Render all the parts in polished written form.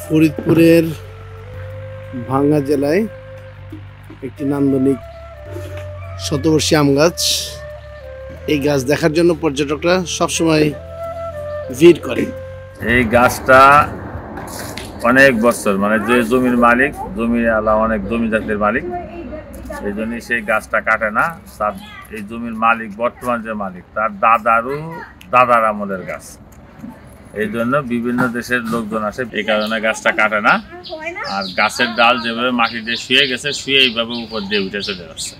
ফরিদপুরের ভাঙ্গা জেলায় একটি নান্দনিক শতবর্ষী আম গাছ। এই গাছ দেখার জন্য পর্যটকরা সবসময় ভিড় করে। এই গাছটা অনেক বছর, মানে যে জমির মালিক, জমির আলা অনেক জমিদারদের মালিক, এই জন্যই সেই গাছটা কাটে না। তার এই জমির মালিক, বর্তমান যে মালিক, তার দাদার আমলের গাছ। এই জন্য বিভিন্ন দেশের লোকজন আসে, এই কারণে গাছটা কাটে না। আর গাছের ডাল যেভাবে মাটিতে শুয়ে গেছে, শুয়ে এইভাবে উপর দিয়ে উঠে চলে যাচ্ছে।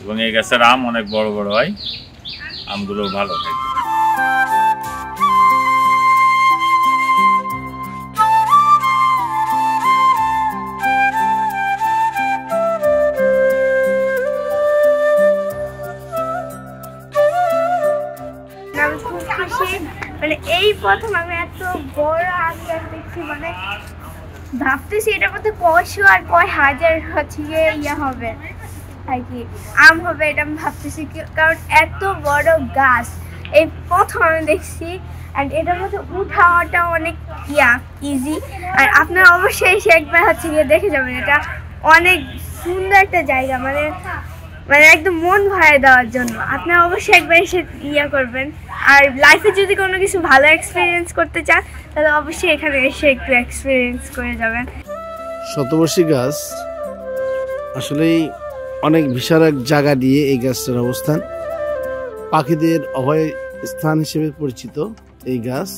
এবং এই গাছের আম অনেক বড় বড় হয়, আমগুলো ভালো থাকে। মানে এই প্রথম আমি এত বড় আম গাছ দেখছি, মানে ভাবতেছি এটার মধ্যে কয়শো আর কয় হাজার হচ্ছে ইয়ে হবে আর কি আম হবে, এটা আমি ভাবতেছি। কারণ এত বড় গাছ এই প্রথম আমি দেখছি। আর এটার মধ্যে উঠাওয়াটা অনেক ইজি। আর আপনারা অবশ্যই এসে একবার হচ্ছে গিয়ে দেখে যাবেন। এটা অনেক সুন্দর একটা জায়গা, মানে একদম মন ভরে দেওয়ার জন্য। আপনারা অবশ্যই একবার এসে করবেন। আর লাইফে যদি কোনো কিছু ভালো এক্সপিরিয়েন্স করতে চান, তাহলে অবশ্যই এখানে এসে একটু এক্সপিরিয়েন্স করে যাবেন। শতবর্ষী গাছ আসলেই অনেক বিশাল এক জায়গা দিয়ে এই গাছটার অবস্থান। পাখিদের অভয় স্থান হিসেবে পরিচিত এই গাছ।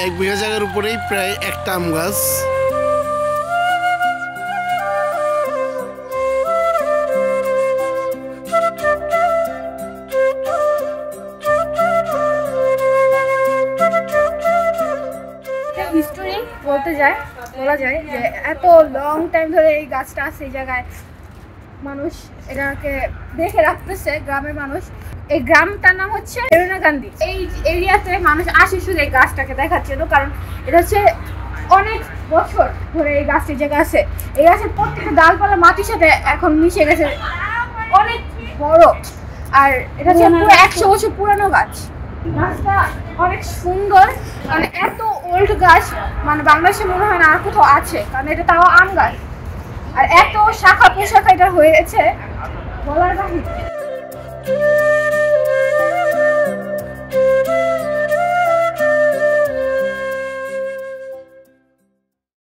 এক বিঘা জায়গার উপরেই প্রায় একটা আম গাছ। হিস্টোরি বলা যায় যে এত লং টাইম ধরে এই গাছটা আছে এই জায়গায়। মানুষ এটাকে দেখে রাখতেছে, গ্রামের মানুষ। এই গ্রামটার নাম হচ্ছে প্রেরণা গান্ধী। এই এরিয়াতে মানুষ আসে শুধু এই গাছটাকে দেখার জন্য, কারণ এটা হচ্ছে অনেক বছর ধরে এই গাছটি জায়গা আছে। এই গাছের প্রত্যেকটা ডালপালা মাটির সাথে এখন মিশে গেছে, অনেক বড়। আর এটা হচ্ছে পুরো 100 বছর পুরানো গাছ। গাছটা অনেক সুন্দর, মানে এত ওল্ড গাছ মানে বাংলাদেশে মনে হয় না আর কোথাও আছে, কারণ এটা তাও আম গাছ। আর এত শাখা প্রশাখা এটা হয়েছে বলার বাহিরে।